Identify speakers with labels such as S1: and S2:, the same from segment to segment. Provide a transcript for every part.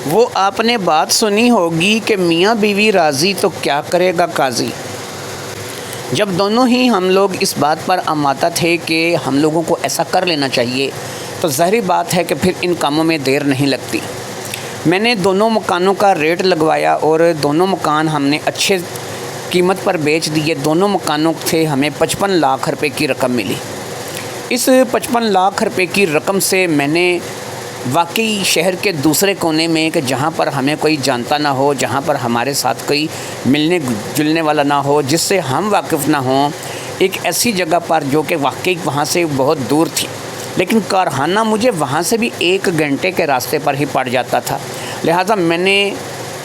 S1: وہ آپ نے بات سنی ہوگی کہ میاں بیوی راضی تو کیا کرے گا قاضی۔ جب دونوں ہی ہم لوگ اس بات پر آمادہ تھے کہ ہم لوگوں کو ایسا کر لینا چاہیے تو ظاہری بات ہے کہ پھر ان کاموں میں دیر نہیں لگتی۔ میں نے دونوں مکانوں کا ریٹ لگوایا اور دونوں مکان ہم نے اچھے قیمت پر بیچ دیے۔ دونوں مکانوں سے ہمیں 55 لاکھ روپے کی رقم ملی۔ اس 55 لاکھ روپے کی رقم سے میں نے واقعی شہر کے دوسرے کونے میں کہ جہاں پر ہمیں کوئی جانتا نہ ہو، جہاں پر ہمارے ساتھ کوئی ملنے جلنے والا نہ ہو، جس سے ہم واقف نہ ہوں، ایک ایسی جگہ پر جو کہ واقعی وہاں سے بہت دور تھی، لیکن کارخانہ مجھے وہاں سے بھی 1 گھنٹے کے راستے پر ہی پڑ جاتا تھا۔ لہٰذا میں نے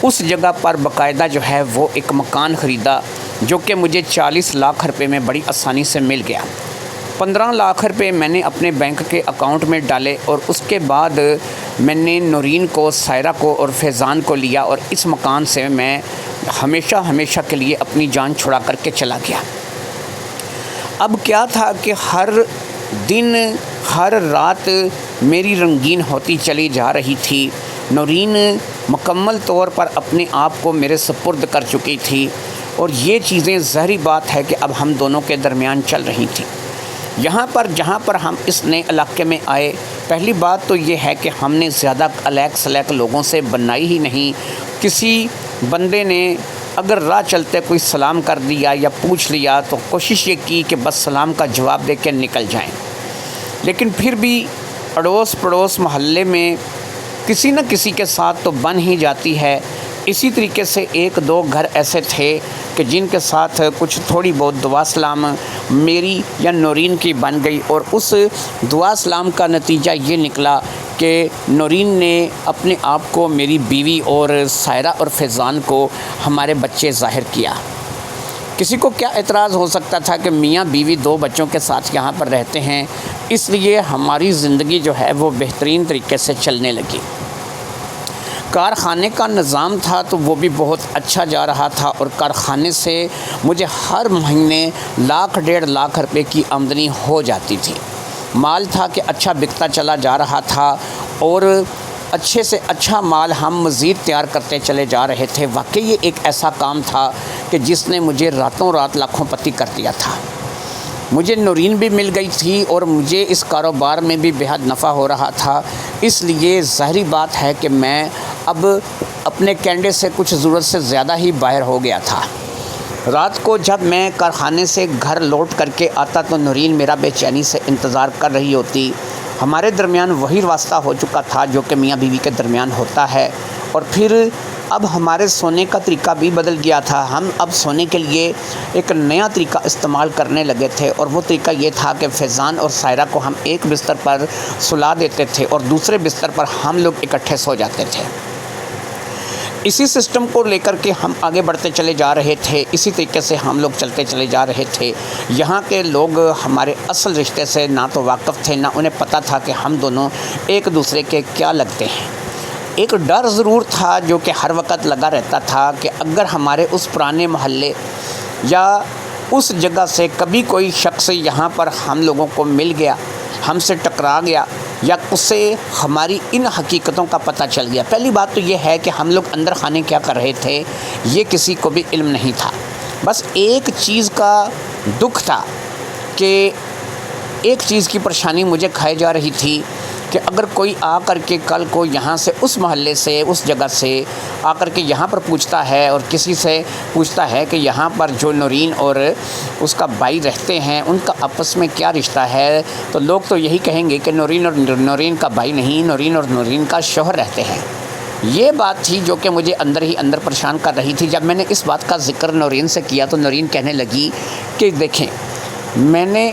S1: اس جگہ پر باقاعدہ جو ہے وہ ایک مکان خریدا جو کہ مجھے 40 لاکھ روپے میں بڑی آسانی سے مل گیا۔ 15 لاکھ روپے میں نے اپنے بینک کے اکاؤنٹ میں ڈالے اور اس کے بعد میں نے نورین کو، سائرہ کو اور فیضان کو لیا اور اس مکان سے میں ہمیشہ کے لیے اپنی جان چھڑا کر کے چلا گیا۔ اب کیا تھا کہ ہر دن ہر رات میری رنگین ہوتی چلی جا رہی تھی۔ نورین مکمل طور پر اپنے آپ کو میرے سپرد کر چکی تھی اور یہ چیزیں ظاہری بات ہے کہ اب ہم دونوں کے درمیان چل رہی تھیں۔ جہاں پر ہم اس نئے علاقے میں آئے، پہلی بات تو یہ ہے کہ ہم نے زیادہ الیک سلیک لوگوں سے بنائی ہی نہیں۔ کسی بندے نے اگر راہ چلتے کوئی سلام کر دیا یا پوچھ لیا تو کوشش یہ کی کہ بس سلام کا جواب دے کے نکل جائیں، لیکن پھر بھی اڑوس پڑوس محلے میں کسی نہ کسی کے ساتھ تو بن ہی جاتی ہے۔ اسی طریقے سے 1-2 گھر ایسے تھے کہ جن کے ساتھ کچھ تھوڑی بہت دعا سلام میری یا نورین کی بن گئی، اور اس دعا سلام کا نتیجہ یہ نکلا کہ نورین نے اپنے آپ کو میری بیوی اور سائرہ اور فیضان کو ہمارے بچے ظاہر کیا۔ کسی کو کیا اعتراض ہو سکتا تھا کہ میاں بیوی 2 بچوں کے ساتھ یہاں پر رہتے ہیں، اس لیے ہماری زندگی جو ہے وہ بہترین طریقے سے چلنے لگی۔ کارخانے کا نظام تھا تو وہ بھی بہت اچھا جا رہا تھا اور کارخانے سے مجھے ہر مہینے 1.5 لاکھ روپے کی آمدنی ہو جاتی تھی۔ مال تھا کہ اچھا بکتا چلا جا رہا تھا اور اچھے سے اچھا مال ہم مزید تیار کرتے چلے جا رہے تھے۔ واقعی یہ ایک ایسا کام تھا کہ جس نے مجھے راتوں رات لاکھوں پتی کر دیا تھا۔ مجھے نورین بھی مل گئی تھی اور مجھے اس کاروبار میں بھی بے حد نفع ہو رہا تھا، اس لیے ظاہری بات ہے کہ میں اب اپنے کینڈے سے کچھ ضرورت سے زیادہ ہی باہر ہو گیا تھا۔ رات کو جب میں کارخانے سے گھر لوٹ کر کے آتا تو نورین میرا بے چینی سے انتظار کر رہی ہوتی۔ ہمارے درمیان وہی واسطہ ہو چکا تھا جو کہ میاں بیوی کے درمیان ہوتا ہے، اور پھر اب ہمارے سونے کا طریقہ بھی بدل گیا تھا۔ ہم اب سونے کے لیے ایک نیا طریقہ استعمال کرنے لگے تھے، اور وہ طریقہ یہ تھا کہ فیضان اور سائرہ کو ہم ایک بستر پر سلا دیتے تھے اور دوسرے بستر پر ہم لوگ اکٹھے سو جاتے تھے۔ اسی سسٹم کو لے کر کے ہم آگے بڑھتے چلے جا رہے تھے، اسی طریقے سے ہم لوگ چلتے چلے جا رہے تھے۔ یہاں کے لوگ ہمارے اصل رشتے سے نہ تو واقف تھے، نہ انہیں پتہ تھا کہ ہم دونوں ایک دوسرے کے کیا لگتے ہیں۔ ایک ڈر ضرور تھا جو کہ ہر وقت لگا رہتا تھا کہ اگر ہمارے اس پرانے محلے یا اس جگہ سے کبھی کوئی شخص یہاں پر ہم لوگوں کو مل گیا، ہم سے ٹکرا گیا، یا اس سے ہماری ان حقیقتوں کا پتہ چل گیا۔ پہلی بات تو یہ ہے کہ ہم لوگ اندر خانے کیا کر رہے تھے یہ کسی کو بھی علم نہیں تھا۔ بس ایک چیز کا دکھ تھا کہ ایک چیز کی پریشانی مجھے کھائی جا رہی تھی کہ اگر کوئی آ کر کے کل کو یہاں سے اس محلے سے اس جگہ سے آ کر کے یہاں پر پوچھتا ہے اور کسی سے پوچھتا ہے کہ یہاں پر جو نورین اور اس کا بھائی رہتے ہیں ان کا آپس میں کیا رشتہ ہے، تو لوگ تو یہی کہیں گے کہ نورین اور نورین کا بھائی نہیں، نورین اور نورین کا شوہر رہتے ہیں۔ یہ بات تھی جو کہ مجھے اندر ہی اندر پریشان کر رہی تھی۔ جب میں نے اس بات کا ذکر نورین سے کیا تو نورین کہنے لگی کہ دیکھیں، میں نے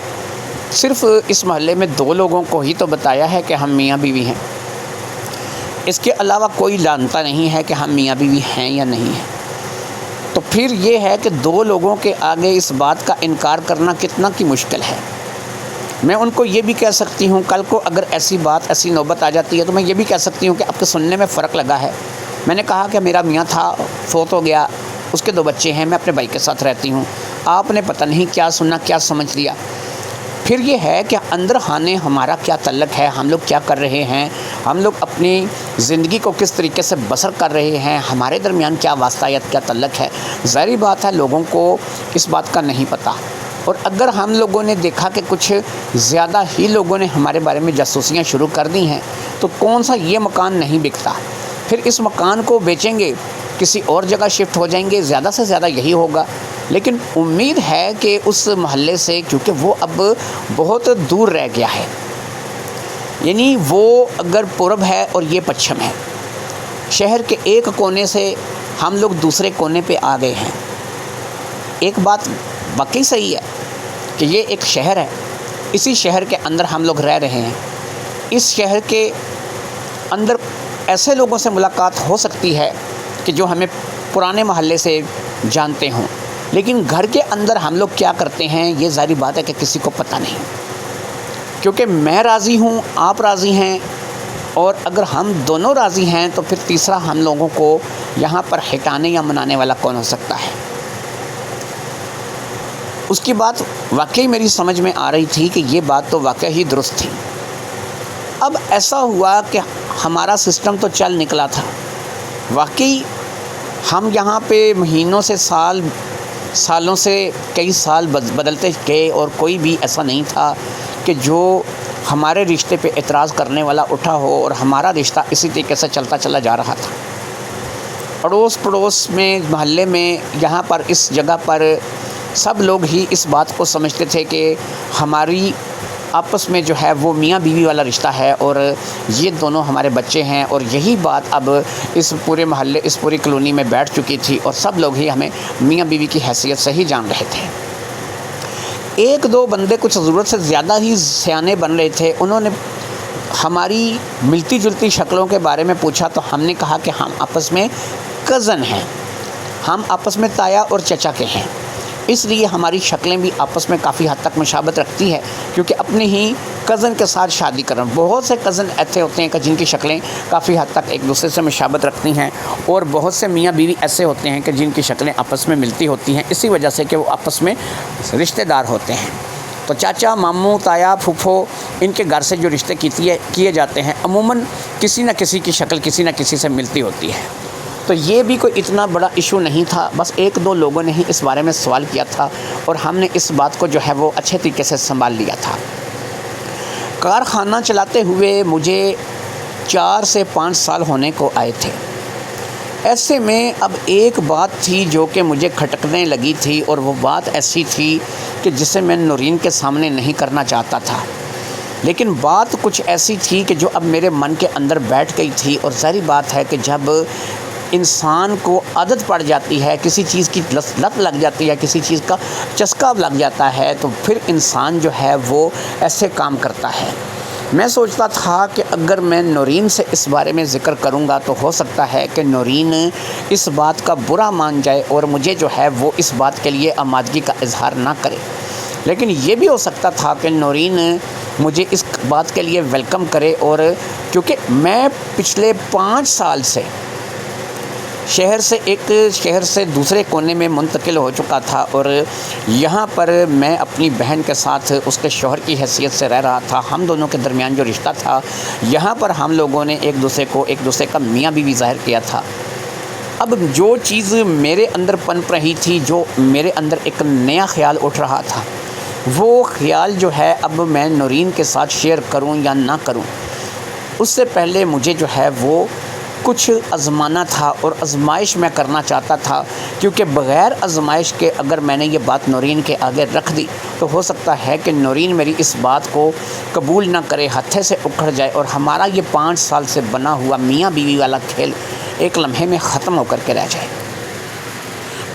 S1: صرف اس محلے میں 2 لوگوں کو ہی تو بتایا ہے کہ ہم میاں بیوی ہیں، اس کے علاوہ کوئی جانتا نہیں ہے کہ ہم میاں بیوی ہیں یا نہیں ہیں۔ تو پھر یہ ہے کہ 2 لوگوں کے آگے اس بات کا انکار کرنا کتنا کی مشکل ہے۔ میں ان کو یہ بھی کہہ سکتی ہوں، کل کو اگر ایسی نوبت آ جاتی ہے تو میں یہ بھی کہہ سکتی ہوں کہ آپ کے سننے میں فرق لگا ہے۔ میں نے کہا کہ میرا میاں تھا، فوت ہو گیا، اس کے 2 بچے ہیں، میں اپنے بھائی کے ساتھ رہتی ہوں، آپ نے پتہ نہیں کیا سنا کیا سمجھ لیا۔ پھر یہ ہے کہ اندر خانے ہمارا کیا تعلق ہے، ہم لوگ کیا کر رہے ہیں، ہم لوگ اپنی زندگی کو کس طریقے سے بسر کر رہے ہیں، ہمارے درمیان کیا واسطہ کیا تعلق ہے۔ ظاہری بات ہے لوگوں کو اس بات کا نہیں پتہ، اور اگر ہم لوگوں نے دیکھا کہ کچھ زیادہ ہی لوگوں نے ہمارے بارے میں جاسوسیاں شروع کر دی ہیں تو کون سا یہ مکان نہیں بکتا، پھر اس مکان کو بیچیں گے، کسی اور جگہ شفٹ ہو جائیں گے، زیادہ سے زیادہ یہی ہوگا۔ لیکن امید ہے کہ اس محلے سے، کیونکہ وہ اب بہت دور رہ گیا ہے، یعنی وہ اگر پورب ہے اور یہ پچھم ہے، شہر کے ایک کونے سے ہم لوگ دوسرے کونے پہ آ گئے ہیں۔ ایک بات واقعی صحیح ہے کہ یہ ایک شہر ہے، اسی شہر کے اندر ہم لوگ رہ رہے ہیں۔ اس شہر کے اندر ایسے لوگوں سے ملاقات ہو سکتی ہے کہ جو ہمیں پرانے محلے سے جانتے ہوں، لیکن گھر کے اندر ہم لوگ کیا کرتے ہیں یہ ظاہری بات ہے کہ کسی کو پتہ نہیں، کیونکہ میں راضی ہوں، آپ راضی ہیں، اور اگر ہم دونوں راضی ہیں تو پھر تیسرا ہم لوگوں کو یہاں پر ہٹانے یا منانے والا کون ہو سکتا ہے۔ اس کی بات واقعی میری سمجھ میں آ رہی تھی کہ یہ بات تو واقعی ہی درست تھی۔ اب ایسا ہوا کہ ہمارا سسٹم تو چل نکلا تھا، واقعی ہم یہاں پہ مہینوں سے سالوں سے کئی سال بدلتے گئے، اور کوئی بھی ایسا نہیں تھا کہ جو ہمارے رشتے پہ اعتراض کرنے والا اٹھا ہو، اور ہمارا رشتہ اسی طریقے سے چلتا چلا جا رہا تھا۔ پڑوس میں، محلے میں، یہاں پر اس جگہ پر سب لوگ ہی اس بات کو سمجھتے تھے کہ ہماری آپس میں جو ہے وہ میاں بیوی والا رشتہ ہے، اور یہ دونوں ہمارے بچے ہیں، اور یہی بات اب اس پورے محلے، اس پوری کالونی میں بیٹھ چکی تھی، اور سب لوگ ہی ہمیں میاں بیوی کی حیثیت سے ہی جان رہے تھے۔ ایک دو بندے کچھ ضرورت سے زیادہ ہی سیانے بن رہے تھے، انہوں نے ہماری ملتی جلتی شکلوں کے بارے میں پوچھا، تو ہم نے کہا کہ ہم آپس میں کزن ہیں، ہم آپس میں تایا اور چچا کے ہیں، اس لیے ہماری شکلیں بھی آپس میں کافی حد تک مشابہت رکھتی ہے، کیونکہ اپنے ہی کزن کے ساتھ شادی کرنا۔ بہت سے کزن ایسے ہوتے ہیں کہ جن کی شکلیں کافی حد تک ایک دوسرے سے مشابہت رکھتی ہیں، اور بہت سے میاں بیوی ایسے ہوتے ہیں کہ جن کی شکلیں آپس میں ملتی ہوتی ہیں، اسی وجہ سے کہ وہ آپس میں رشتہ دار ہوتے ہیں۔ تو چاچا، ماموں، تایا، پھوپھو، ان کے گھر سے جو رشتے کیے جاتے ہیں عموماً کسی نہ کسی کی شکل کسی نہ کسی سے ملتی ہوتی ہے۔ تو یہ بھی کوئی اتنا بڑا ایشو نہیں تھا، بس ایک دو لوگوں نے ہی اس بارے میں سوال کیا تھا، اور ہم نے اس بات کو جو ہے وہ اچھے طریقے سے سنبھال لیا تھا۔ کارخانہ چلاتے ہوئے مجھے 4 سے 5 سال ہونے کو آئے تھے۔ ایسے میں اب ایک بات تھی جو کہ مجھے کھٹکنے لگی تھی، اور وہ بات ایسی تھی کہ جسے میں نورین کے سامنے نہیں کرنا چاہتا تھا، لیکن بات کچھ ایسی تھی کہ جو اب میرے من کے اندر بیٹھ گئی تھی۔ اور ظاہری بات ہے کہ جب انسان کو عادت پڑ جاتی ہے، کسی چیز کی لت لگ جاتی ہے، کسی چیز کا چسکا لگ جاتا ہے، تو پھر انسان جو ہے وہ ایسے کام کرتا ہے۔ میں سوچتا تھا کہ اگر میں نورین سے اس بارے میں ذکر کروں گا تو ہو سکتا ہے کہ نورین اس بات کا برا مان جائے اور مجھے جو ہے وہ اس بات کے لیے آمادگی کا اظہار نہ کرے، لیکن یہ بھی ہو سکتا تھا کہ نورین مجھے اس بات کے لیے ویلکم کرے، اور کیونکہ میں پچھلے 5 سال سے ایک شہر سے دوسرے کونے میں منتقل ہو چکا تھا، اور یہاں پر میں اپنی بہن کے ساتھ اس کے شوہر کی حیثیت سے رہ رہا تھا۔ ہم دونوں کے درمیان جو رشتہ تھا، یہاں پر ہم لوگوں نے ایک دوسرے کا میاں بیوی ظاہر کیا تھا۔ اب جو چیز میرے اندر پنپ رہی تھی، جو میرے اندر ایک نیا خیال اٹھ رہا تھا، وہ خیال جو ہے اب میں نورین کے ساتھ شیئر کروں یا نہ کروں، اس سے پہلے مجھے جو ہے وہ کچھ آزمانا تھا، اور آزمائش میں کرنا چاہتا تھا، کیونکہ بغیر آزمائش کے اگر میں نے یہ بات نورین کے آگے رکھ دی تو ہو سکتا ہے کہ نورین میری اس بات کو قبول نہ کرے، ہتھے سے اکھڑ جائے، اور ہمارا یہ 5 سال سے بنا ہوا میاں بیوی والا کھیل ایک لمحے میں ختم ہو کر کے رہ جائے۔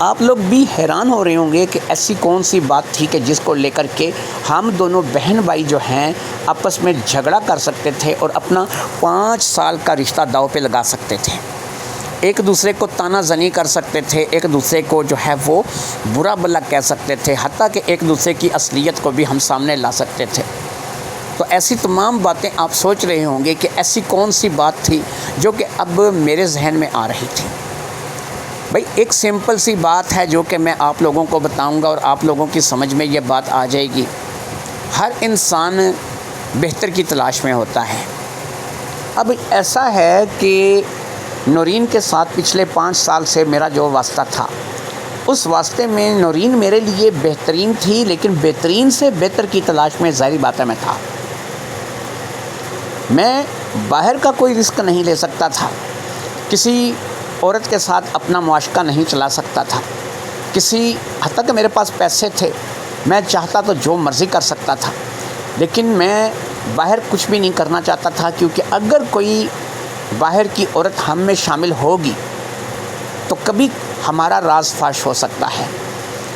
S1: آپ لوگ بھی حیران ہو رہے ہوں گے کہ ایسی کون سی بات تھی کہ جس کو لے کر کے ہم دونوں بہن بھائی جو ہیں آپس میں جھگڑا کر سکتے تھے، اور اپنا 5 سال کا رشتہ داؤ پہ لگا سکتے تھے، ایک دوسرے کو تانا زنی کر سکتے تھے، ایک دوسرے کو جو ہے وہ برا بھلا کہہ سکتے تھے، حتیٰ کہ ایک دوسرے کی اصلیت کو بھی ہم سامنے لا سکتے تھے۔ تو ایسی تمام باتیں آپ سوچ رہے ہوں گے کہ ایسی کون سی بات تھی جو کہ اب میرے ذہن میں آ رہی تھی۔ بھائی ایک سمپل سی بات ہے جو کہ میں آپ لوگوں کو بتاؤں گا، اور آپ لوگوں کی سمجھ میں یہ بات آ جائے گی۔ ہر انسان بہتر کی تلاش میں ہوتا ہے۔ اب ایسا ہے کہ نورین کے ساتھ پچھلے 5 سال سے میرا جو واسطہ تھا، اس واسطے میں نورین میرے لیے بہترین تھی، لیکن بہترین سے بہتر کی تلاش میں ظاہری بات ہے میں تھا۔ میں باہر کا کوئی رزق نہیں لے سکتا تھا، کسی عورت کے ساتھ اپنا معاشقہ نہیں چلا سکتا تھا، حتیٰ کہ میرے پاس پیسے تھے، میں چاہتا تو جو مرضی کر سکتا تھا، لیکن میں باہر کچھ بھی نہیں کرنا چاہتا تھا، کیونکہ اگر کوئی باہر کی عورت ہم میں شامل ہوگی تو کبھی ہمارا راز فاش ہو سکتا ہے،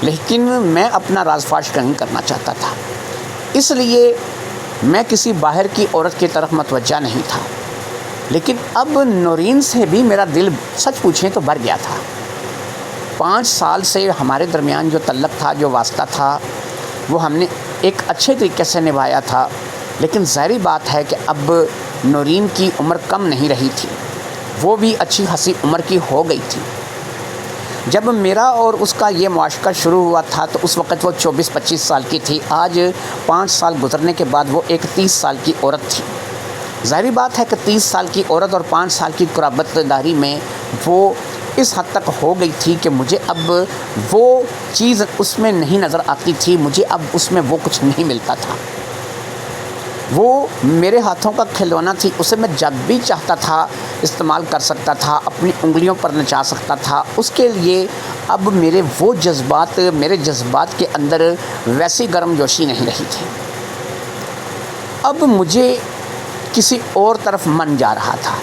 S1: لیکن میں اپنا راز فاش نہیں کرنا چاہتا تھا، اس لیے میں کسی باہر کی عورت کی طرف متوجہ نہیں تھا۔ لیکن اب نورین سے بھی میرا دل سچ پوچھیں تو بھر گیا تھا۔ 5 سال سے ہمارے درمیان جو تعلق تھا، جو واسطہ تھا، وہ ہم نے ایک اچھے طریقے سے نبھایا تھا، لیکن ظاہری بات ہے کہ اب نورین کی عمر کم نہیں رہی تھی، وہ بھی اچھی خاصی عمر کی ہو گئی تھی۔ جب میرا اور اس کا یہ معاشقہ شروع ہوا تھا تو اس وقت وہ 24-25 سال کی تھی۔ آج 5 سال گزرنے کے بعد وہ ایک 30 سال کی عورت تھی۔ ظاہری بات ہے کہ 30 سال کی عورت اور 5 سال کی قرابت داری میں وہ اس حد تک ہو گئی تھی کہ مجھے اب وہ چیز اس میں نہیں نظر آتی تھی، مجھے اب اس میں وہ کچھ نہیں ملتا تھا۔ وہ میرے ہاتھوں کا کھلونا تھی، اسے میں جب بھی چاہتا تھا استعمال کر سکتا تھا، اپنی انگلیوں پر نچا سکتا تھا۔ اس کے لیے اب میرے جذبات کے اندر ویسی گرم جوشی نہیں رہی تھی۔ اب مجھے کسی اور طرف من جا رہا تھا،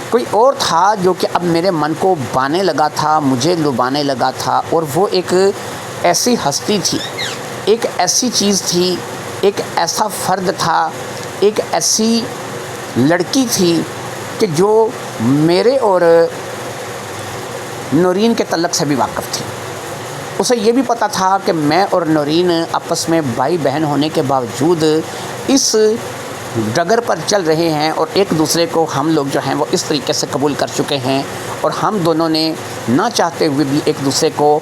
S1: کوئی اور تھا جو کہ اب میرے من کو بانے لگا تھا، مجھے لبانے لگا تھا، اور وہ ایک ایسی ہستی تھی، ایک ایسی چیز تھی، ایک ایسا فرد تھا، ایک ایسی لڑکی تھی کہ جو میرے اور نورین کے تعلق سے بھی واقف تھی۔ اسے یہ بھی پتہ تھا کہ میں اور نورین آپس میں بھائی بہن ہونے کے باوجود اس ڈگر پر چل رہے ہیں، اور ایک دوسرے کو ہم لوگ جو ہیں وہ اس طریقے سے قبول کر چکے ہیں، اور ہم دونوں نے نہ چاہتے ہوئے بھی ایک دوسرے کو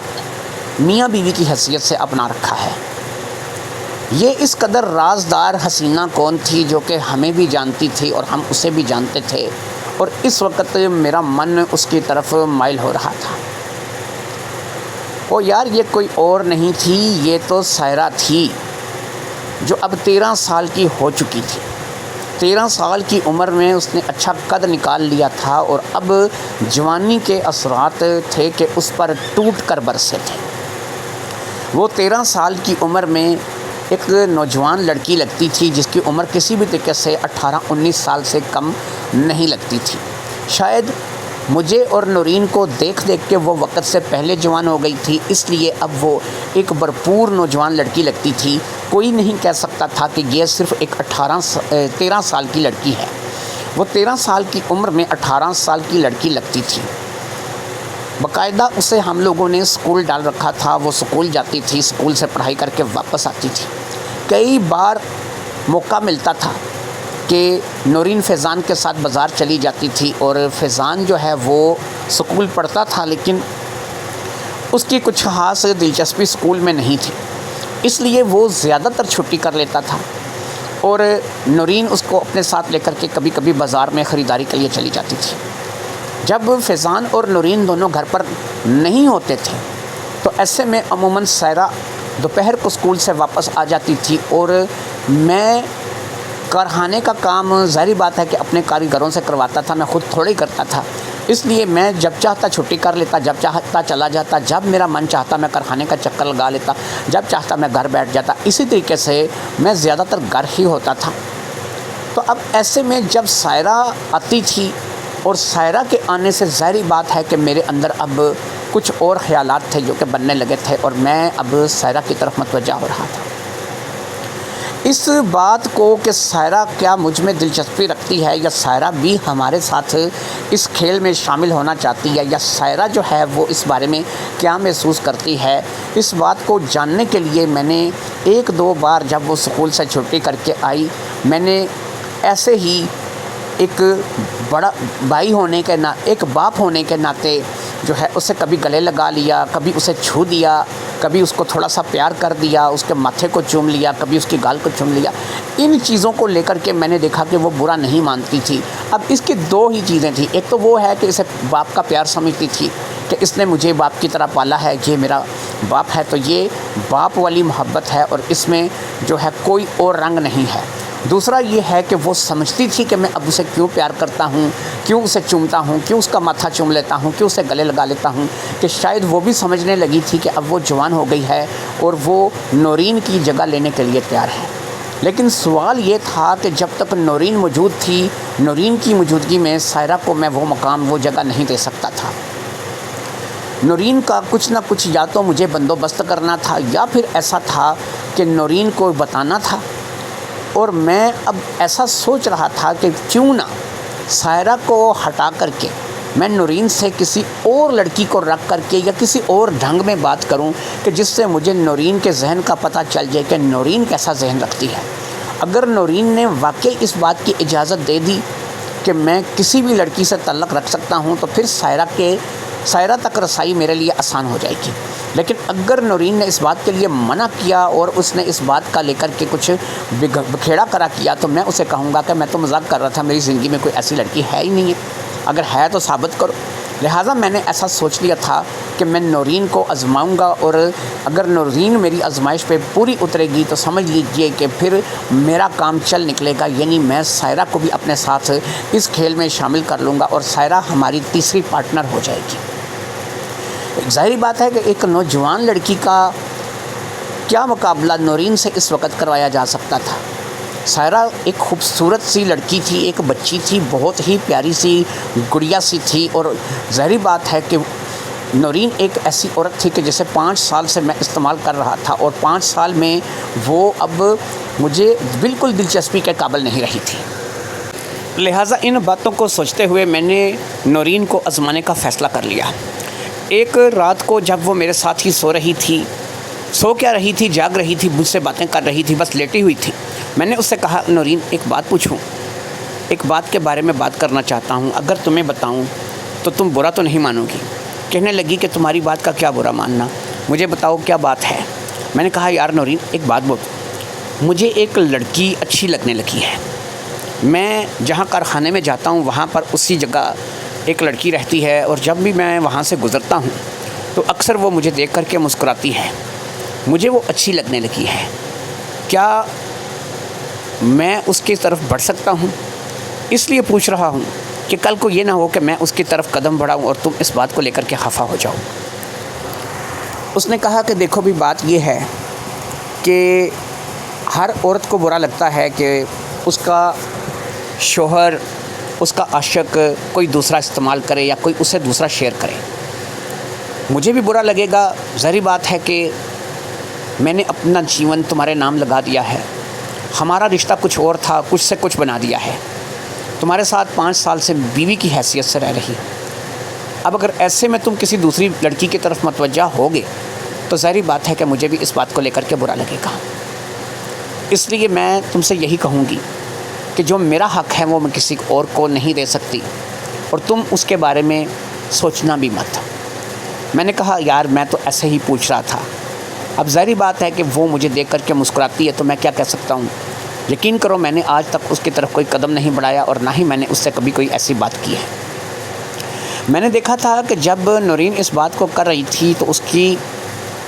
S1: میاں بیوی کی حیثیت سے اپنا رکھا ہے۔ یہ اس قدر رازدار حسینہ کون تھی جو کہ ہمیں بھی جانتی تھی اور ہم اسے بھی جانتے تھے، اور اس وقت میرا من اس کی طرف مائل ہو رہا تھا۔ اور یار یہ کوئی اور نہیں تھی، یہ تو سائرہ تھی جو اب 13 سال کی ہو چکی تھی۔ 13 سال کی عمر میں اس نے اچھا قد نکال لیا تھا، اور اب جوانی کے اثرات تھے کہ اس پر ٹوٹ کر برسے تھے۔ وہ 13 سال کی عمر میں ایک نوجوان لڑکی لگتی تھی جس کی عمر کسی بھی طریقے سے 18-19 سال سے کم نہیں لگتی تھی۔ شاید مجھے اور نورین کو دیکھ دیکھ کے وہ وقت سے پہلے جوان ہو گئی تھی، اس لیے اب وہ ایک بھرپور نوجوان لڑکی لگتی تھی۔ کوئی نہیں کہہ سکتا تھا کہ یہ صرف ایک 13 سال کی لڑکی ہے۔ وہ 13 سال کی عمر میں 18 سال کی لڑکی لگتی تھی۔ باقاعدہ اسے ہم لوگوں نے اسکول ڈال رکھا تھا، وہ اسکول جاتی تھی، اسکول سے پڑھائی کر کے واپس آتی تھی۔ کئی بار موقع ملتا تھا کہ نورین فیضان کے ساتھ بازار چلی جاتی تھی، اور فیضان جو ہے وہ اسکول پڑھتا تھا، لیکن اس کی کچھ خاص دلچسپی اسکول میں نہیں تھی، اس لیے وہ زیادہ تر چھٹی کر لیتا تھا، اور نورین اس کو اپنے ساتھ لے کر کے کبھی کبھی بازار میں خریداری کے لیے چلی جاتی تھی۔ جب فیضان اور نورین دونوں گھر پر نہیں ہوتے تھے تو ایسے میں عموماً سائرہ دوپہر کو اسکول سے واپس آ جاتی تھی، اور میں کارخانے کا کام ظاہری بات ہے کہ اپنے کاریگروں سے کرواتا تھا، میں خود تھوڑے ہی کرتا تھا، اس لیے میں جب چاہتا چھٹی کر لیتا، جب چاہتا چلا جاتا، جب میرا من چاہتا میں کارخانے کا چکر لگا لیتا، جب چاہتا میں گھر بیٹھ جاتا۔ اسی طریقے سے میں زیادہ تر گھر ہی ہوتا تھا۔ تو اب ایسے میں جب سائرہ آتی تھی، اور سائرہ کے آنے سے ظاہری بات ہے کہ میرے اندر اب کچھ اور خیالات تھے جو کہ بننے لگے تھے، اور میں اب سائرہ کی طرف متوجہ ہو رہا تھا۔ اس بات کو کہ سائرہ کیا مجھ میں دلچسپی رکھتی ہے، یا سائرہ بھی ہمارے ساتھ اس کھیل میں شامل ہونا چاہتی ہے، یا سائرہ جو ہے وہ اس بارے میں کیا محسوس کرتی ہے، اس بات کو جاننے کے لیے میں نے 1-2 بار جب وہ اسکول سے چھٹی کر کے آئی، میں نے ایسے ہی ایک بڑا بھائی ہونے کے ایک باپ ہونے کے ناطے جو ہے اسے کبھی گلے لگا لیا، کبھی اسے چھو دیا، کبھی اس کو تھوڑا سا پیار کر دیا، اس کے ماتھے کو چوم لیا، کبھی اس کی گال کو چوم لیا۔ ان چیزوں کو لے کر کے میں نے دیکھا کہ وہ برا نہیں مانتی تھی۔ اب اس کی دو ہی چیزیں تھیں، ایک تو وہ ہے کہ اسے باپ کا پیار سمجھتی تھی کہ اس نے مجھے باپ کی طرح پالا ہے، یہ میرا باپ ہے، تو یہ باپ والی محبت ہے اور اس میں جو ہے کوئی اور رنگ نہیں ہے۔ دوسرا یہ ہے کہ وہ سمجھتی تھی کہ میں اب اسے کیوں پیار کرتا ہوں، کیوں اسے چومتا ہوں، کیوں اس کا ماتھا چوم لیتا ہوں، کیوں اسے گلے لگا لیتا ہوں، کہ شاید وہ بھی سمجھنے لگی تھی کہ اب وہ جوان ہو گئی ہے اور وہ نورین کی جگہ لینے کے لیے تیار ہے۔ لیکن سوال یہ تھا کہ جب تک نورین موجود تھی، نورین کی موجودگی میں سائرہ کو میں وہ مقام، وہ جگہ نہیں دے سکتا تھا۔ نورین کا کچھ نہ کچھ یا تو مجھے بندوبست کرنا تھا یا پھر ایسا تھا کہ نورین کو بتانا تھا، اور میں اب ایسا سوچ رہا تھا کہ کیوں نہ سائرہ کو ہٹا کر کے میں نورین سے کسی اور لڑکی کو رکھ کر کے یا کسی اور ڈھنگ میں بات کروں کہ جس سے مجھے نورین کے ذہن کا پتہ چل جائے کہ نورین کیسا ذہن رکھتی ہے۔ اگر نورین نے واقعی اس بات کی اجازت دے دی کہ میں کسی بھی لڑکی سے تعلق رکھ سکتا ہوں تو پھر سائرہ تک رسائی میرے لیے آسان ہو جائے گی۔ لیکن اگر نورین نے اس بات کے لیے منع کیا اور اس نے اس بات کا لے کر کے کچھ بکھیڑا کرا کیا تو میں اسے کہوں گا کہ میں تو مذاق کر رہا تھا، میری زندگی میں کوئی ایسی لڑکی ہے ہی نہیں ہے، اگر ہے تو ثابت کرو۔ لہٰذا میں نے ایسا سوچ لیا تھا کہ میں نورین کو آزماؤں گا، اور اگر نورین میری آزمائش پہ پوری اترے گی تو سمجھ لیجئے کہ پھر میرا کام چل نکلے گا، یعنی میں سائرہ کو بھی اپنے ساتھ اس کھیل میں شامل کر لوں گا اور سائرہ ہماری تیسری پارٹنر ہو جائے گی۔ ظاہری بات ہے کہ ایک نوجوان لڑکی کا کیا مقابلہ نورین سے اس وقت کروایا جا سکتا تھا۔ سائرہ ایک خوبصورت سی لڑکی تھی، ایک بچی تھی، بہت ہی پیاری سی گڑیا سی تھی، اور ظاہری بات ہے کہ نورین ایک ایسی عورت تھی کہ جسے 5 سال سے میں استعمال کر رہا تھا، اور 5 سال میں وہ اب مجھے بالکل دلچسپی کے قابل نہیں رہی تھی۔ لہٰذا ان باتوں کو سوچتے ہوئے میں نے نورین کو آزمانے کا فیصلہ کر لیا۔ ایک رات کو جب وہ میرے ساتھ ہی سو رہی تھی، سو کیا رہی تھی، جاگ رہی تھی، مجھ سے باتیں کر رہی تھی، بس لیٹی ہوئی تھی، میں نے اس سے کہا نورین ایک بات پوچھوں، ایک بات کے بارے میں بات کرنا چاہتا ہوں، اگر تمہیں بتاؤں تو تم برا تو نہیں مانو گی؟ کہنے لگی کہ تمہاری بات کا کیا برا ماننا، مجھے بتاؤ کیا بات ہے۔ میں نے کہا یار نورین ایک بات بول، مجھے ایک لڑکی اچھی لگنے لگی ہے، میں جہاں کارخانے میں جاتا ہوں وہاں پر اسی جگہ ایک لڑکی رہتی ہے، اور جب بھی میں وہاں سے گزرتا ہوں تو اکثر وہ مجھے دیکھ کر کے مسکراتی ہے، مجھے وہ اچھی لگنے لگی ہے، کیا میں اس کی طرف بڑھ سکتا ہوں؟ اس لیے پوچھ رہا ہوں کہ کل کو یہ نہ ہو کہ میں اس کی طرف قدم بڑھاؤں اور تم اس بات کو لے کر کے خفا ہو جاؤ۔ اس نے کہا کہ دیکھو بھی بات یہ ہے کہ ہر عورت کو برا لگتا ہے کہ اس کا شوہر، اس کا عاشق کوئی دوسرا استعمال کرے یا کوئی اسے دوسرا شیئر کرے، مجھے بھی برا لگے گا۔ ظاہری بات ہے کہ میں نے اپنا جیون تمہارے نام لگا دیا ہے، ہمارا رشتہ کچھ اور تھا، کچھ سے کچھ بنا دیا ہے، تمہارے ساتھ 5 سال سے بیوی کی حیثیت سے رہ رہی، اب اگر ایسے میں تم کسی دوسری لڑکی کی طرف متوجہ ہوگے تو ظاہری بات ہے کہ مجھے بھی اس بات کو لے کر کے برا لگے گا۔ اس لیے میں تم سے یہی کہوں گی کہ جو میرا حق ہے وہ میں کسی اور کو نہیں دے سکتی، اور تم اس کے بارے میں سوچنا بھی مت۔ میں نے کہا یار میں تو ایسے ہی پوچھ رہا تھا، اب ظاہری بات ہے کہ وہ مجھے دیکھ کر کے مسکراتی ہے تو میں کیا کہہ سکتا ہوں۔ یقین کرو میں نے آج تک اس کی طرف کوئی قدم نہیں بڑھایا اور نہ ہی میں نے اس سے کبھی کوئی ایسی بات کی ہے۔ میں نے دیکھا تھا کہ جب نورین اس بات کو کر رہی تھی تو اس کی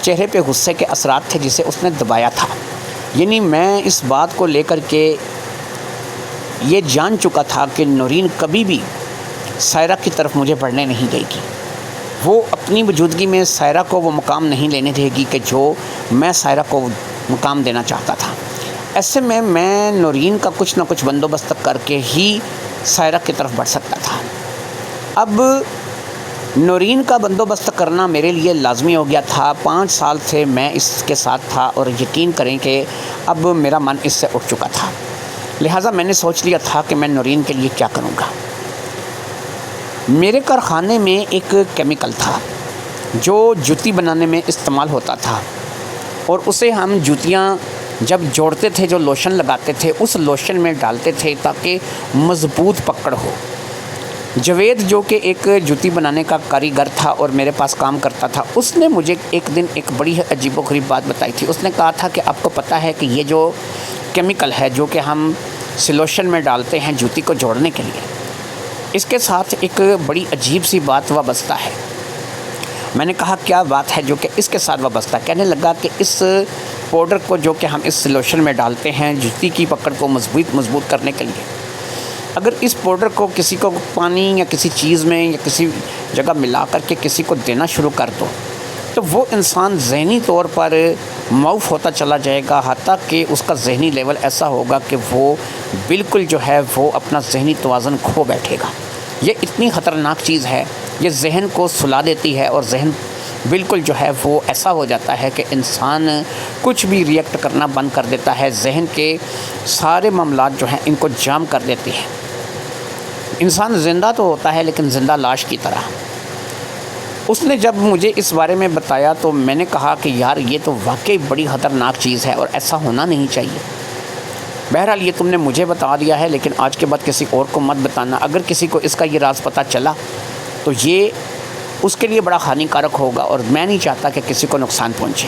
S1: چہرے پہ غصے کے اثرات تھے جسے اس نے دبایا تھا، یعنی میں اس بات کو لے کر کے یہ جان چکا تھا کہ نورین کبھی بھی سائرہ کی طرف مجھے بڑھنے نہیں دے گی، وہ اپنی موجودگی میں سائرہ کو وہ مقام نہیں لینے دے گی کہ جو میں سائرہ کو مقام دینا چاہتا تھا۔ ایسے میں نورین کا کچھ نہ کچھ بندوبست کر کے ہی سائرہ کی طرف بڑھ سکتا تھا۔ اب نورین کا بندوبست کرنا میرے لیے لازمی ہو گیا تھا۔ 5 سال سے میں اس کے ساتھ تھا اور یقین کریں کہ اب میرا من اس سے اٹھ چکا تھا، لہٰذا میں نے سوچ لیا تھا کہ میں نورین کے لیے کیا کروں گا۔ میرے کارخانے میں ایک کیمیکل تھا جو جوتی بنانے میں استعمال ہوتا تھا، اور اسے ہم جوتیاں جب جوڑتے تھے جو لوشن لگاتے تھے اس لوشن میں ڈالتے تھے تاکہ مضبوط پکڑ ہو۔ جوید جو کہ ایک جوتی بنانے کا کاریگر تھا اور میرے پاس کام کرتا تھا، اس نے مجھے ایک دن ایک بڑی عجیب و غریب بات بتائی تھی۔ اس نے کہا تھا کہ آپ کو پتہ ہے کہ یہ جو کیمیکل ہے جو کہ ہم سلوشن میں ڈالتے ہیں جوتی کو جوڑنے کے لیے، اس کے ساتھ ایک بڑی عجیب سی بات وابستہ ہے۔ میں نے کہا کیا بات ہے جو کہ اس کے ساتھ وابستہ؟ کہنے لگا کہ اس پاؤڈر کو جو کہ ہم اس سلوشن میں ڈالتے ہیں جوتی کی پکڑ کو مضبوط کرنے کے لیے، اگر اس پاؤڈر کو کسی کو پانی یا کسی چیز میں یا کسی جگہ ملا کر کے کسی کو دینا شروع کر دو تو وہ انسان ذہنی طور پر معاف ہوتا چلا جائے گا، حتیٰ کہ اس کا ذہنی لیول ایسا ہوگا کہ وہ بالکل جو ہے وہ اپنا ذہنی توازن کھو بیٹھے گا۔ یہ اتنی خطرناک چیز ہے، یہ ذہن کو سلا دیتی ہے اور ذہن بالکل جو ہے وہ ایسا ہو جاتا ہے کہ انسان کچھ بھی ریئیکٹ کرنا بند کر دیتا ہے، ذہن کے سارے معاملات جو ہیں ان کو جام کر دیتی ہے۔ انسان زندہ تو ہوتا ہے لیکن زندہ لاش کی طرح۔ اس نے جب مجھے اس بارے میں بتایا تو میں نے کہا کہ یار یہ تو واقعی بڑی خطرناک چیز ہے اور ایسا ہونا نہیں چاہیے۔ بہرحال یہ تم نے مجھے بتا دیا ہے، لیکن آج کے بعد کسی اور کو مت بتانا۔ اگر کسی کو اس کا یہ راز پتہ چلا تو یہ اس کے لیے بڑا ہانی کارک ہوگا اور میں نہیں چاہتا کہ کسی کو نقصان پہنچے۔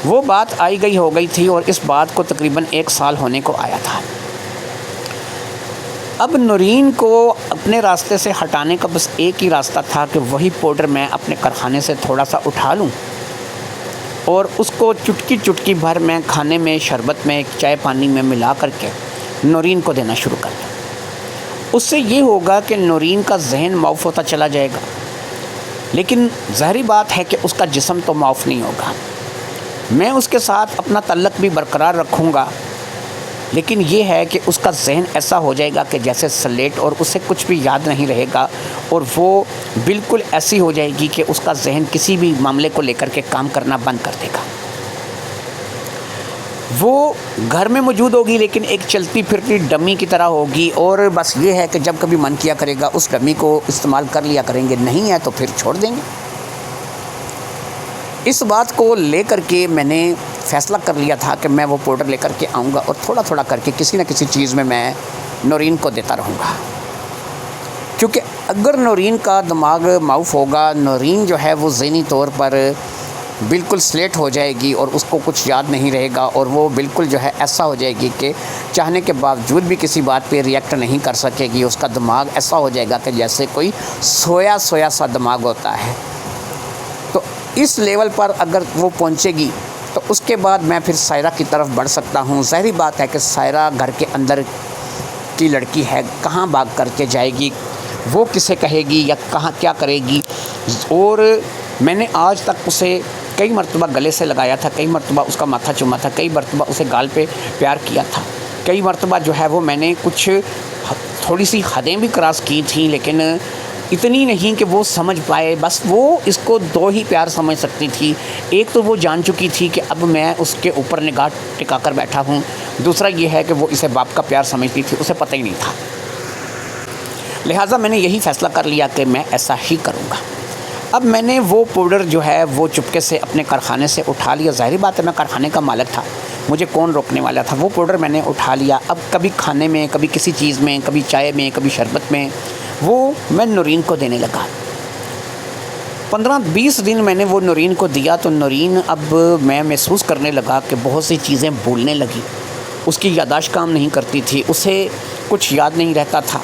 S1: وہ بات آئی گئی ہو گئی تھی اور اس بات کو تقریباً 1 سال ہونے کو آیا تھا۔ اب نورین کو اپنے راستے سے ہٹانے کا بس ایک ہی راستہ تھا کہ وہی پاؤڈر میں اپنے کارخانے سے تھوڑا سا اٹھا لوں اور اس کو چٹکی چٹکی بھر میں کھانے میں، شربت میں، چائے پانی میں ملا کر کے نورین کو دینا شروع کر دوں۔ اس سے یہ ہوگا کہ نورین کا ذہن معاف ہوتا چلا جائے گا، لیکن ظاہری بات ہے کہ اس کا جسم تو معاف نہیں ہوگا۔ میں اس کے ساتھ اپنا تعلق بھی برقرار رکھوں گا، لیکن یہ ہے کہ اس کا ذہن ایسا ہو جائے گا کہ جیسے سلیٹ، اور اسے کچھ بھی یاد نہیں رہے گا اور وہ بالکل ایسی ہو جائے گی کہ اس کا ذہن کسی بھی معاملے کو لے کر کے کام کرنا بند کر دے گا۔ وہ گھر میں موجود ہوگی لیکن ایک چلتی پھرتی ڈمی کی طرح ہوگی، اور بس یہ ہے کہ جب کبھی من کیا کرے گا اس ڈمی کو استعمال کر لیا کریں گے، نہیں ہے تو پھر چھوڑ دیں گے۔ اس بات کو لے کر کے میں نے فیصلہ کر لیا تھا کہ میں وہ پاؤڈر لے کر کے آؤں گا اور تھوڑا تھوڑا کر کے کسی نہ کسی چیز میں نورین کو دیتا رہوں گا، کیونکہ اگر نورین کا دماغ معاف ہوگا، نورین جو ہے وہ ذہنی طور پر بالکل سلیٹ ہو جائے گی اور اس کو کچھ یاد نہیں رہے گا، اور وہ بالکل جو ہے ایسا ہو جائے گی کہ چاہنے کے باوجود بھی کسی بات پہ ریئیکٹ نہیں کر سکے گی۔ اس کا دماغ ایسا ہو جائے گا کہ جیسے کوئی سویا سا دماغ ہوتا ہے۔ تو اس لیول پر اگر وہ پہنچے گی تو اس کے بعد میں پھر سائرہ کی طرف بڑھ سکتا ہوں۔ ظاہری بات ہے کہ سائرہ گھر کے اندر کی لڑکی ہے، کہاں بھاگ کر کے جائے گی، وہ کسے کہے گی یا کہاں کیا کرے گی۔ اور میں نے آج تک اسے کئی مرتبہ گلے سے لگایا تھا، کئی مرتبہ اس کا ماتھا چوما تھا، کئی مرتبہ اسے گال پہ پیار کیا تھا، کئی مرتبہ جو ہے وہ میں نے کچھ تھوڑی سی حدیں بھی کراس کی تھیں، لیکن اتنی نہیں کہ وہ سمجھ پائے۔ بس وہ اس کو 2 ہی پیار سمجھ سکتی تھی۔ ایک تو وہ جان چکی تھی کہ اب میں اس کے اوپر نگاہ ٹکا کر بیٹھا ہوں، دوسرا یہ ہے کہ وہ اسے باپ کا پیار سمجھتی تھی، اسے پتہ ہی نہیں تھا۔ لہٰذا میں نے یہی فیصلہ کر لیا کہ میں ایسا ہی کروں گا۔ اب میں نے وہ پاؤڈر جو ہے وہ چپکے سے اپنے کارخانے سے اٹھا لیا۔ ظاہری بات ہے میں کارخانے کا مالک تھا، مجھے کون روکنے والا تھا۔ وہ پاؤڈر میں نے اٹھا لیا۔ اب کبھی کھانے میں، کبھی کسی چیز میں، کبھی چائے میں، کبھی شربت میں، وہ میں نورین کو دینے لگا۔ 15-20 دن میں نے وہ نورین کو دیا تو نورین اب میں محسوس کرنے لگا کہ بہت سی چیزیں بھولنے لگی، اس کی یادداشت کام نہیں کرتی تھی، اسے کچھ یاد نہیں رہتا تھا۔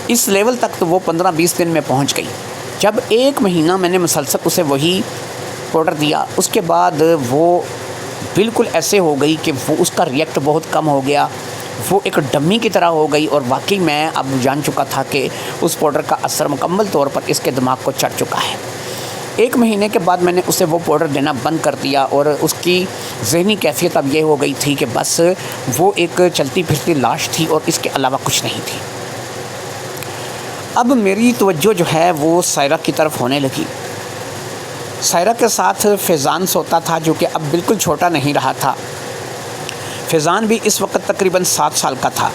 S1: اس لیول تک تو وہ 15-20 دن میں پہنچ گئی۔ جب 1 مہینہ میں نے مسلسل اسے وہی پاؤڈر دیا، اس کے بعد وہ بالکل ایسے ہو گئی کہ وہ اس کا ریئیکٹ بہت کم ہو گیا، وہ ایک ڈمی کی طرح ہو گئی، اور واقعی میں اب جان چکا تھا کہ اس پاؤڈر کا اثر مکمل طور پر اس کے دماغ کو چڑھ چکا ہے۔ 1 مہینے کے بعد میں نے اسے وہ پاؤڈر دینا بند کر دیا، اور اس کی ذہنی کیفیت اب یہ ہو گئی تھی کہ بس وہ ایک چلتی پھرتی لاش تھی اور اس کے علاوہ کچھ نہیں تھی۔ اب میری توجہ جو ہے وہ سائرہ کی طرف ہونے لگی۔ سائرہ کے ساتھ فیضان سوتا تھا، جو کہ اب بالکل چھوٹا نہیں رہا تھا۔ فیضان بھی اس وقت تقریباً 7 سال کا تھا۔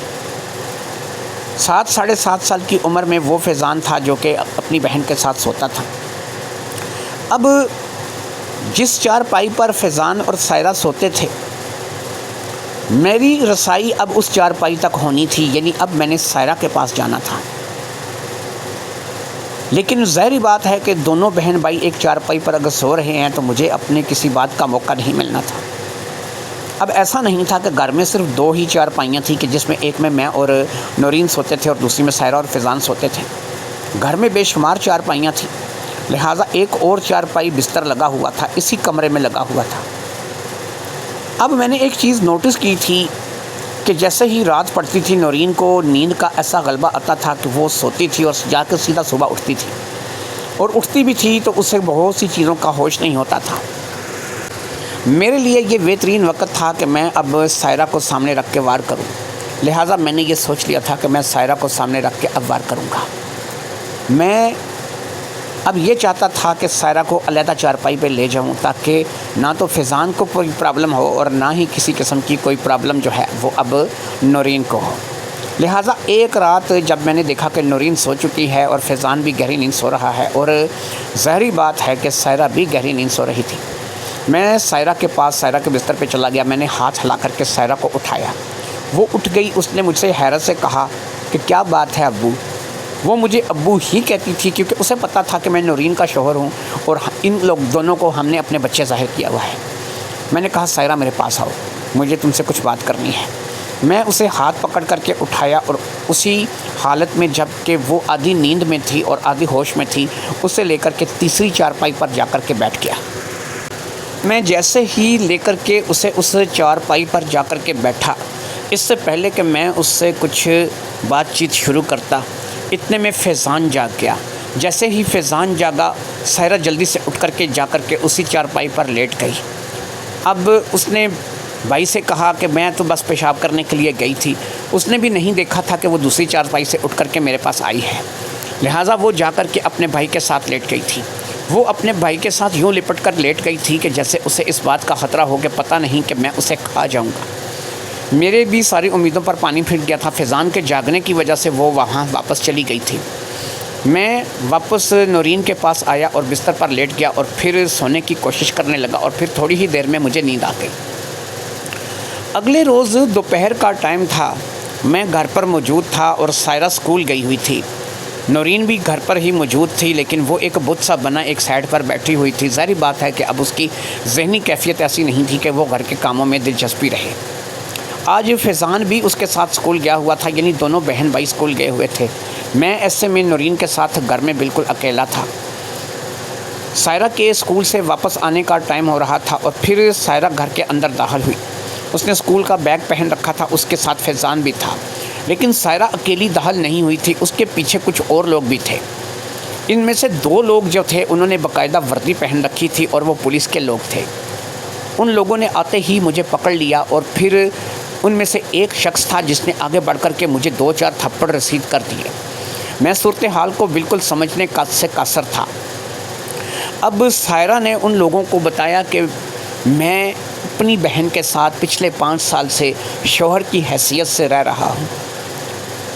S1: 7 ساڑھے 7 سال کی عمر میں وہ فیضان تھا جو کہ اپنی بہن کے ساتھ سوتا تھا۔ اب جس چارپائی پر فیضان اور سائرہ سوتے تھے، میری رسائی اب اس چارپائی تک ہونی تھی، یعنی اب میں نے سائرہ کے پاس جانا تھا۔ لیکن ظاہری بات ہے کہ دونوں بہن بھائی ایک چارپائی پر اگر سو رہے ہیں تو مجھے اپنے کسی بات کا موقع نہیں ملنا تھا۔ اب ایسا نہیں تھا کہ گھر میں صرف 2 ہی چارپائیاں تھیں کہ جس میں ایک میں اور نورین سوتے تھے اور دوسری میں سائرہ اور فیضان سوتے تھے۔ گھر میں بے شمار چارپائیاں تھیں، لہٰذا ایک اور چارپائی بستر لگا ہوا تھا، اسی کمرے میں لگا ہوا تھا۔ اب میں نے ایک چیز نوٹس کی تھی کہ جیسے ہی رات پڑتی تھی نورین کو نیند کا ایسا غلبہ آتا تھا کہ وہ سوتی تھی اور جا کے سیدھا صبح اٹھتی تھی، اور اٹھتی بھی تھی تو اسے بہت سی چیزوں کا ہوش نہیں ہوتا تھا۔ میرے لیے یہ بہترین وقت تھا کہ میں اب سائرہ کو سامنے رکھ کے وار کروں، لہٰذا میں نے یہ سوچ لیا تھا کہ میں سائرہ کو سامنے رکھ کے اب وار کروں گا۔ میں اب یہ چاہتا تھا کہ سائرہ کو علیحدہ چارپائی پہ لے جاؤں تاکہ نہ تو فیضان کو کوئی پرابلم ہو اور نہ ہی کسی قسم کی کوئی پرابلم جو ہے وہ اب نورین کو ہو۔ لہٰذا ایک رات جب میں نے دیکھا کہ نورین سو چکی ہے اور فیضان بھی گہری نیند سو رہا ہے اور ظاہری بات ہے کہ سائرہ بھی گہری نیند سو رہی تھی، میں سائرہ کے پاس سائرہ کے بستر پہ چلا گیا۔ میں نے ہاتھ ہلا کر کے سائرہ کو اٹھایا، وہ اٹھ گئی۔ اس نے مجھ سے حیرت سے کہا کہ کیا بات ہے ابو؟ وہ مجھے ابو ہی کہتی تھی کیونکہ اسے پتہ تھا کہ میں نورین کا شوہر ہوں اور ان لوگ دونوں کو ہم نے اپنے بچے ظاہر کیا ہوا ہے۔ میں نے کہا سائرہ میرے پاس آؤ، مجھے تم سے کچھ بات کرنی ہے۔ میں اسے ہاتھ پکڑ کر کے اٹھایا اور اسی حالت میں جب کہ وہ آدھی نیند میں تھی اور آدھی ہوش میں تھی، اسے لے کر کے تیسری چارپائی پر جا کر کے بیٹھ گیا۔ میں جیسے ہی لے کر کے اسے اس چارپائی پر جا کر کے بیٹھا، اس سے پہلے کہ میں اس سے کچھ بات چیت شروع کرتا، اتنے میں فیضان جاگ گیا۔ جیسے ہی فیضان جاگا، سائرہ جلدی سے اٹھ کر کے جا کر کے اسی چارپائی پر لیٹ گئی۔ اب اس نے بھائی سے کہا کہ میں تو بس پیشاب کرنے کے لیے گئی تھی۔ اس نے بھی نہیں دیکھا تھا کہ وہ دوسری چارپائی سے اٹھ کر کے میرے پاس آئی ہے، لہٰذا وہ جا کر کے اپنے بھائی کے ساتھ لیٹ گئی تھی۔ وہ اپنے بھائی کے ساتھ یوں لپٹ کر لیٹ گئی تھی کہ جیسے اسے اس بات کا خطرہ ہو کہ پتہ نہیں کہ میں اسے کھا جاؤں گا۔ میرے بھی ساری امیدوں پر پانی پھر گیا تھا۔ فیضان کے جاگنے کی وجہ سے وہ وہاں واپس چلی گئی تھی۔ میں واپس نورین کے پاس آیا اور بستر پر لیٹ گیا اور پھر سونے کی کوشش کرنے لگا اور پھر تھوڑی ہی دیر میں مجھے نیند آ گئی۔ اگلے روز دوپہر کا ٹائم تھا، میں گھر پر موجود تھا اور سائرہ اسکول گئی ہوئی تھی۔ نورین بھی گھر پر ہی موجود تھی، لیکن وہ ایک بت سا بنا ایک سائڈ پر بیٹھی ہوئی تھی۔ ظاہری بات ہے کہ اب اس کی ذہنی کیفیت ایسی نہیں تھی کہ وہ گھر کے کاموں میں دلچسپی رہے۔ آج فیضان بھی اس کے ساتھ اسکول گیا ہوا تھا، یعنی دونوں بہن بھائی اسکول گئے ہوئے تھے۔ میں ایسے میں نورین کے ساتھ گھر میں بالکل اکیلا تھا۔ سائرہ کے اسکول سے واپس آنے کا ٹائم ہو رہا تھا اور پھر سائرہ گھر کے اندر داخل ہوئی۔ اس نے اسکول کا بیگ پہن رکھا تھا، اس کے ساتھ فیضان بھی تھا، لیکن سائرہ اکیلی داخل نہیں ہوئی تھی، اس کے پیچھے کچھ اور لوگ بھی تھے۔ ان میں سے 2 لوگ جو تھے انہوں نے باقاعدہ وردی پہن رکھی تھی اور وہ پولیس کے لوگ تھے۔ ان لوگوں نے آتے ہی مجھے پکڑ لیا اور پھر ان میں سے ایک شخص تھا جس نے آگے بڑھ کر کے مجھے 2-4 تھپڑ رسید کر دیے۔ میں صورتحال کو بالکل سمجھنے سے قاصر تھا۔ اب سائرہ نے ان لوگوں کو بتایا کہ میں اپنی بہن کے ساتھ پچھلے 5 سال سے شوہر کی حیثیت سے رہ رہا ہوں،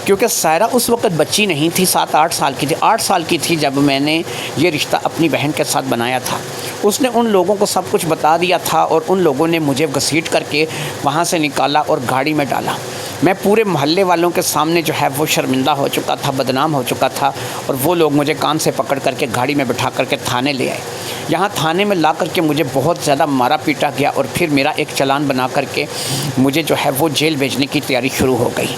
S1: کیونکہ سائرہ اس وقت بچی نہیں تھی، 7-8 سال کی تھی، 8 سال کی تھی جب میں نے یہ رشتہ اپنی بہن کے ساتھ بنایا تھا۔ اس نے ان لوگوں کو سب کچھ بتا دیا تھا اور ان لوگوں نے مجھے گھسیٹ کر کے وہاں سے نکالا اور گاڑی میں ڈالا۔ میں پورے محلے والوں کے سامنے جو ہے وہ شرمندہ ہو چکا تھا، بدنام ہو چکا تھا، اور وہ لوگ مجھے کان سے پکڑ کر کے گاڑی میں بٹھا کر کے تھانے لے آئے۔ یہاں تھانے میں لا کر کے مجھے بہت زیادہ مارا پیٹا گیا اور پھر میرا ایک چلان بنا کر کے مجھے جو ہے وہ جیل بھیجنے کی تیاری شروع ہو گئی۔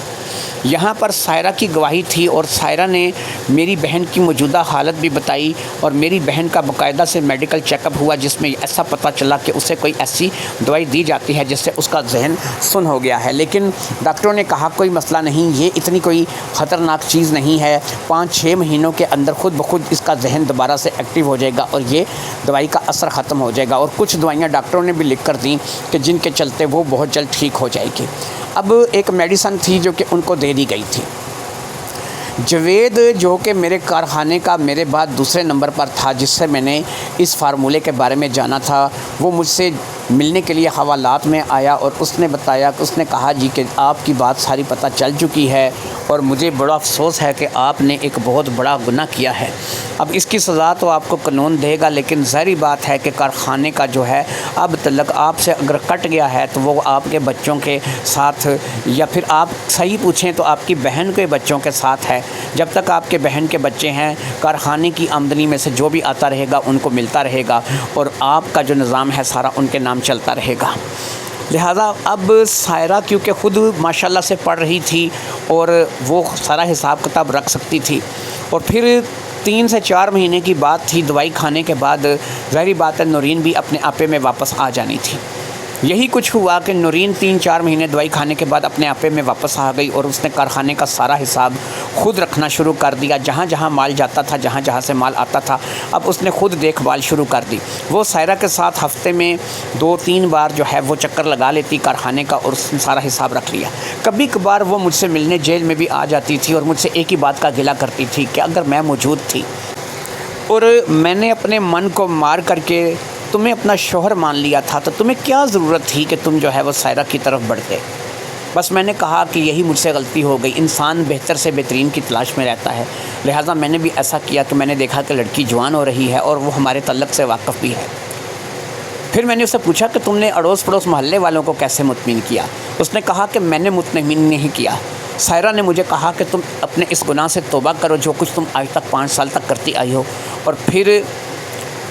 S1: یہاں پر سائرہ کی گواہی تھی اور سائرہ نے میری بہن کی موجودہ حالت بھی بتائی اور میری بہن کا باقاعدہ سے میڈیکل چیک اپ ہوا جس میں ایسا پتہ چلا کہ اسے کوئی ایسی دوائی دی جاتی ہے جس سے اس کا ذہن سن ہو گیا ہے، لیکن ڈاکٹروں نے کہا کوئی مسئلہ نہیں، یہ اتنی کوئی خطرناک چیز نہیں ہے، 5-6 مہینوں کے اندر خود بخود اس کا ذہن دوبارہ سے ایکٹیو ہو جائے گا اور یہ دوائی کا اثر ختم ہو جائے گا، اور کچھ دوائیاں ڈاکٹروں نے بھی لکھ کر دیں کہ جن کے چلتے وہ بہت جلد ٹھیک ہو جائے گی۔ اب ایک میڈیسن تھی جو کہ ان کو دے دی گئی تھی۔ جوید جو کہ میرے کارخانے کا میرے بعد دوسرے نمبر پر تھا، جس سے میں نے اس فارمولے کے بارے میں جانا تھا، وہ مجھ سے ملنے کے لیے حوالات میں آیا اور اس نے بتایا، اس نے کہا جی کہ آپ کی بات ساری پتہ چل چکی ہے اور مجھے بڑا افسوس ہے کہ آپ نے ایک بہت بڑا گناہ کیا ہے۔ اب اس کی سزا تو آپ کو قانون دے گا، لیکن ظاہری بات ہے کہ کارخانے کا جو ہے اب تلق آپ سے اگر کٹ گیا ہے تو وہ آپ کے بچوں کے ساتھ، یا پھر آپ صحیح پوچھیں تو آپ کی بہن کے بچوں کے ساتھ ہے۔ جب تک آپ کے بہن کے بچے ہیں، کارخانے کی آمدنی میں سے جو بھی آتا رہے گا ان کو ملتا رہے گا، اور آپ کا جو نظام ہے سارا ان کے نام چلتا رہے گا۔ لہٰذا اب سائرہ کیونکہ خود ماشاءاللہ سے پڑھ رہی تھی اور وہ سارا حساب کتاب رکھ سکتی تھی، اور پھر 3 سے 4 مہینے کی بات تھی، دوائی کھانے کے بعد ظاہری بات ہے نورین بھی اپنے آپے میں واپس آ جانی تھی۔ یہی کچھ ہوا کہ نورین 3-4 مہینے دوائی کھانے کے بعد اپنے آپے میں واپس آ گئی، اور اس نے کارخانے کا سارا حساب خود رکھنا شروع کر دیا۔ جہاں جہاں مال جاتا تھا، جہاں جہاں سے مال آتا تھا، اب اس نے خود دیکھ بھال شروع کر دی۔ وہ سائرہ کے ساتھ ہفتے میں 2-3 بار جو ہے وہ چکر لگا لیتی کارخانے کا، اور اس نے سارا حساب رکھ لیا۔ کبھی کبھار وہ مجھ سے ملنے جیل میں بھی آ جاتی تھی، اور مجھ سے ایک ہی بات کا گلہ کرتی تھی کہ اگر میں موجود تھی اور میں نے اپنے من کو مار کر کے تمہیں اپنا شوہر مان لیا تھا تو تمہیں کیا ضرورت تھی کہ تم جو ہے وہ سائرہ کی طرف بڑھتے۔ بس میں نے کہا کہ یہی مجھ سے غلطی ہو گئی، انسان بہتر سے بہترین کی تلاش میں رہتا ہے، لہٰذا میں نے بھی ایسا کیا کہ میں نے دیکھا کہ لڑکی جوان ہو رہی ہے اور وہ ہمارے تعلق سے واقف بھی ہے۔ پھر میں نے اس سے پوچھا کہ تم نے اڑوس پڑوس محلے والوں کو کیسے مطمئن کیا؟ اس نے کہا کہ میں نے مطمئن نہیں کیا، سائرہ نے مجھے کہا کہ تم اپنے اس گناہ سے توبہ کرو جو کچھ تم آج تک 5 سال تک کرتی آئی ہو، اور پھر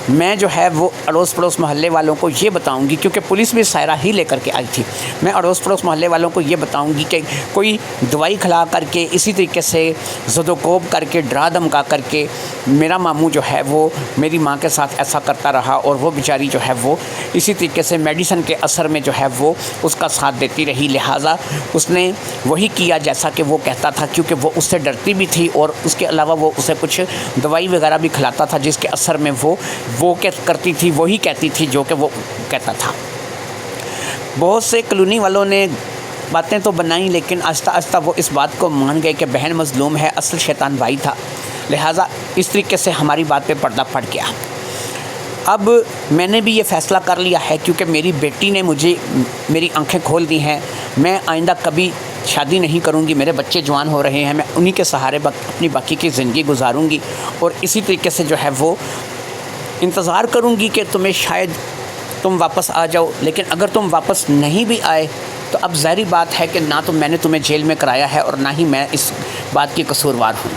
S1: میں جو ہے وہ اڑوس پڑوس محلے والوں کو یہ بتاؤں گی، کیونکہ پولیس بھی سائرہ ہی لے کر کے آئی تھی، میں اڑوس پڑوس محلے والوں کو یہ بتاؤں گی کہ کوئی دوائی کھلا کر کے اسی طریقے سے زد و کوب کر کے ڈرا دھمکا کر کے میرا ماموں جو ہے وہ میری ماں کے ساتھ ایسا کرتا رہا، اور وہ بیچاری جو ہے وہ اسی طریقے سے میڈیسن کے اثر میں جو ہے وہ اس کا ساتھ دیتی رہی، لہٰذا اس نے وہی کیا جیسا کہ وہ کہتا تھا، کیونکہ وہ اس سے ڈرتی بھی تھی، اور اس کے علاوہ وہ اسے کچھ دوائی وغیرہ بھی کھلاتا تھا جس کے اثر میں وہ کرتی تھی وہی کہتی تھی جو کہ وہ کہتا تھا۔ بہت سے کالونی والوں نے باتیں تو بنائیں، لیکن آہستہ آہستہ وہ اس بات کو مان گئے کہ بہن مظلوم ہے، اصل شیطان بھائی تھا، لہٰذا اس طریقے سے ہماری بات پہ پردہ پڑ گیا۔ اب میں نے بھی یہ فیصلہ کر لیا ہے، کیونکہ میری بیٹی نے مجھے میری آنکھیں کھول دی ہیں، میں آئندہ کبھی شادی نہیں کروں گی، میرے بچے جوان ہو رہے ہیں، میں انہی کے سہارے اپنی باقی کی زندگی گزاروں گی، اور اسی طریقے سے جو ہے وہ انتظار کروں گی کہ شاید تم واپس آ جاؤ، لیکن اگر تم واپس نہیں بھی آئے تو اب ظاہری بات ہے کہ نہ تو میں نے تمہیں جیل میں کرایا ہے اور نہ ہی میں اس بات کی قصوروار ہوں۔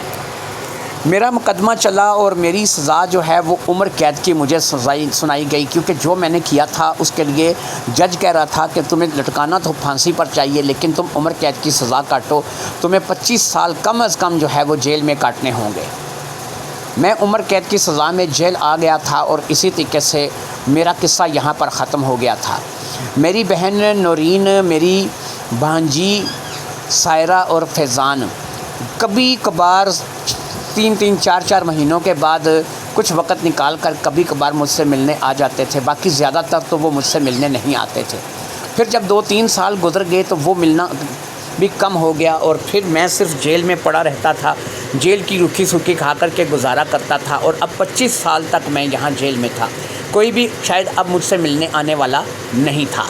S1: میرا مقدمہ چلا اور میری سزا جو ہے وہ عمر قید کی مجھے سنائی گئی، کیونکہ جو میں نے کیا تھا اس کے لیے جج کہہ رہا تھا کہ تمہیں لٹکانا تو پھانسی پر چاہیے، لیکن تم عمر قید کی سزا کاٹو، تمہیں 25 سال کم از کم جو ہے وہ جیل میں کاٹنے ہوں گے۔ میں عمر قید کی سزا میں جیل آ گیا تھا، اور اسی طریقے سے میرا قصہ یہاں پر ختم ہو گیا تھا۔ میری بہن نورین، میری بھانجی سائرہ اور فیضان کبھی کبھار 3-3 4-4 مہینوں کے بعد کچھ وقت نکال کر کبھی کبھار مجھ سے ملنے آ جاتے تھے، باقی زیادہ تر تو وہ مجھ سے ملنے نہیں آتے تھے۔ پھر جب 2-3 سال گزر گئے تو وہ ملنا بھی کم ہو گیا، اور پھر میں صرف جیل میں پڑا رہتا تھا، جیل کی روکھی سوکھی کھا کر کے گزارا کرتا تھا، اور اب 25 سال تک میں یہاں جیل میں تھا، کوئی بھی شاید اب مجھ سے ملنے آنے والا نہیں تھا۔